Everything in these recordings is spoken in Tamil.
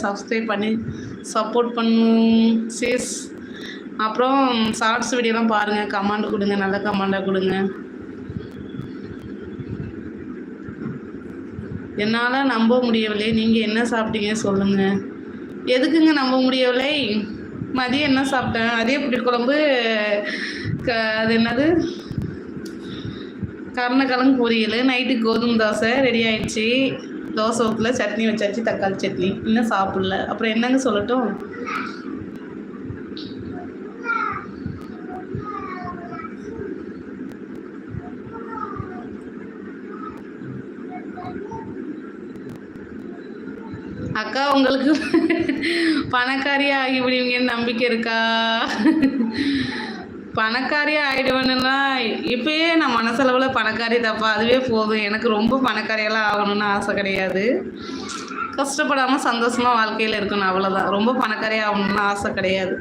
சப்ஸ்கிரைப் பண்ணி சப்போர்ட் பண்ணும் சீஸ். அப்புறம் ஷார்ட்ஸ் வீடியோலாம் பாருங்கள், கமெண்ட் கொடுங்க, நல்ல கமெண்டாக கொடுங்க. என்னால் நம்ப முடியவில்லை. நீங்கள் என்ன சாப்பிட்டீங்க சொல்லுங்கள். எதுக்குங்க நம்ப முடியவில்லை? மதியம் என்ன சாப்பிட்டேன்? அதே புளிக்குழம்பு, அது என்னது, கருணக்கிழங்கு பொரியல். நைட்டுக்கு கோதுமை தோசை ரெடி ஆயிடுச்சு. தோசை ஊற்றுல சட்னி வச்சாச்சு, தக்காளி சட்னி. இன்னும் சாப்பிடல. அப்புறம் என்னங்க சொல்லட்டும்? அக்கா, உங்களுக்கு பணக்காரியாக ஆகிவிடுவீங்கன்னு நம்பிக்கை இருக்கா? பணக்காரியாக ஆகிடுவேன்னா இப்போயே நான் மனசளவில் பணக்காரி தப்பா, அதுவே போதும். எனக்கு ரொம்ப பணக்காரியெல்லாம் ஆகணும்னு ஆசை கிடையாது. கஷ்டப்படாமல் சந்தோஷமாக வாழ்க்கையில் இருக்கணும், அவ்வளோதான். ரொம்ப பணக்காரியாக ஆகணும்னு ஆசை கிடையாது.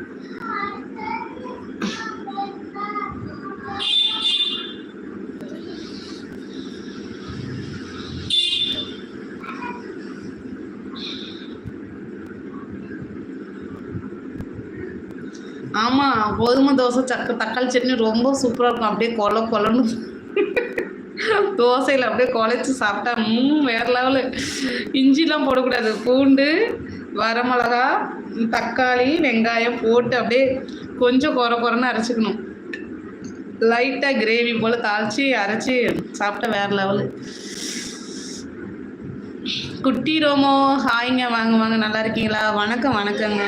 ஆமாம், கோதுமை தோசை தக்காளி சட்னி ரொம்ப சூப்பராக இருக்கும். அப்படியே கொலன்னு தோசையில் அப்படியே குழைச்சி சாப்பிட்டா வேறு லெவலு. இஞ்சிலாம் போடக்கூடாது. பூண்டு, வரமிளகா, தக்காளி, வெங்காயம் போட்டு அப்படியே கொஞ்சம் குறைன்னு அரைச்சிக்கணும். லைட்டாக கிரேவி போல் தாளித்து அரைச்சி சாப்பிட்டா வேறு லெவலு. குட்டி ரோமோ, ஹாய்ங்க, வாங்க வாங்க, நல்லா இருக்கீங்களா? வணக்கங்க.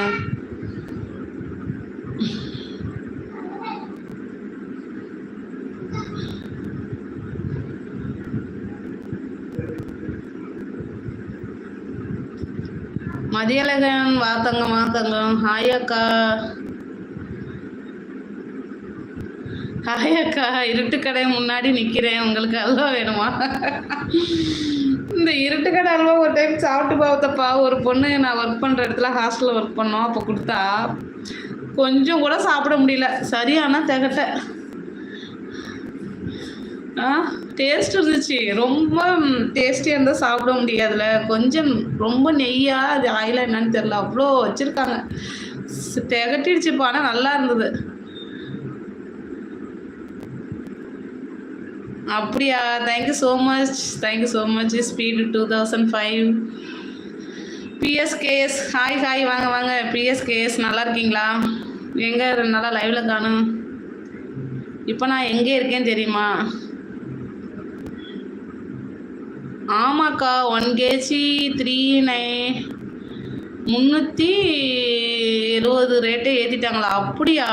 மதியழகன், வாத்தங்கம். ஹாய் அக்கா. இருட்டுக்கடை முன்னாடி நிற்கிறேன். உங்களுக்கு அல்வா வேணுமா? இந்த இருட்டுக்கடை அல்வா ஒரு டைம் சாப்பிட்டு பார்த்தப்பா. ஒரு பொண்ணு, நான் ஒர்க் பண்ணுற இடத்துல ஹாஸ்டலில் ஒர்க் பண்ணோம். அப்போ கொடுத்தா கொஞ்சம் கூட சாப்பிட முடியல. சரியான திகட்ட. டேஸ்ட் இருந்துச்சு, ரொம்ப டேஸ்டியாக இருந்தால் சாப்பிட முடியாதுல. கொஞ்சம் ரொம்ப நெய்யாக, அது ஆயிலாக என்னன்னு தெரில, அவ்வளோ வச்சுருக்காங்க. திகட்டிடுச்சுப்பா. ஆனால் நல்லா இருந்தது. அப்படியா? Thank you so much. Speed 2005. PSKS, hi, வாங்க. பிஎஸ்கேஎஸ், நல்லா இருக்கீங்களா? எங்கே 2 நாளாக லைவில் காணும். இப்போ நான் எங்கே இருக்கேன்னு தெரியுமா? ஆமாக்கா, 1 kg 370 ரேட்டே ஏற்றிட்டாங்களா? அப்படியா?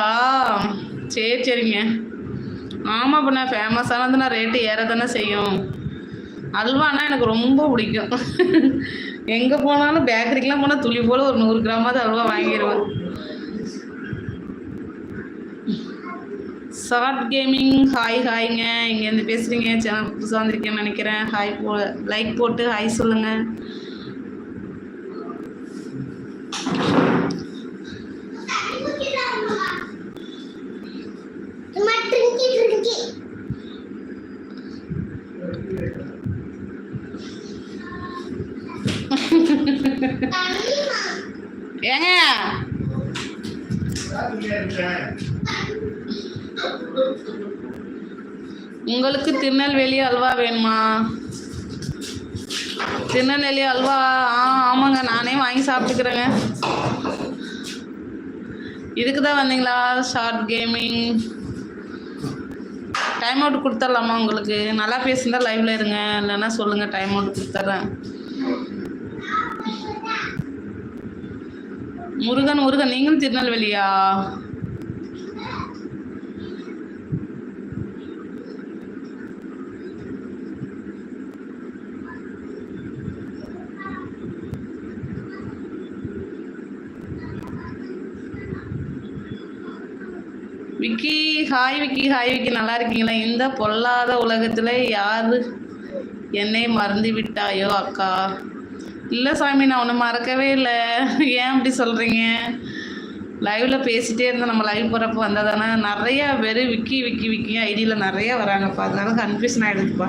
சரிங்க. ஆமாம், இப்போ நான் ஃபேமஸானதுன்னா ரேட்டு ஏற தானே செய்யும். அல்வானா எனக்கு ரொம்ப பிடிக்கும். எங்கே போனாலும் பேக்கரிக்கெலாம் போனால் துளி போல் ஒரு 100 கிராமாவது அல்வா வாங்கிடுவேன். ஷார்ட் கேமிங், ஹாய்ங்க. இங்கேருந்து பேசுகிறீங்க. சேனல் புதுசாக வந்திருக்கேன்னு நினைக்கிறேன். லைக் போட்டு ஹாய் சொல்லுங்கள். ஏங்க, உங்களுக்கு திருநெல்வேலி அல்வா வேணுமா? திருநெல்வேலி அல்வா? ஆமாங்க, நானே வாங்கி சாப்பிட்டுக்கிறேங்க. இதுக்கு தான் வந்தீங்களா? ஷார்ட் கேமிங் டைம் அவுட் கொடுத்துடலாமா உங்களுக்கு? நல்லா பேசியிருந்தா லைவில் இருங்க, இல்லைன்னா சொல்லுங்கள், டைம் அவுட் கொடுத்துட்றேன். முருகன், நீங்களும் திருநெல்வேலியா? விக்கி, ஹாய் விக்கி, நல்லா இருக்கீங்களா? இந்த பொல்லாத உலகத்தில் யார் என்னை மறந்து விட்டாயோ அக்கா? இல்லை சாமி, நான் ஒன்றும் மறக்கவே இல்லை. ஏன் அப்படி சொல்கிறீங்க? லைவில் பேசிகிட்டே இருந்தால் நம்ம லைவ் போகிறப்ப வந்தால் தானே நிறையா பேர் விக்கி ஐடியில் நிறையா வராங்கப்பா. அதனால கன்ஃபியூஷன் ஆகிடுதுப்பா.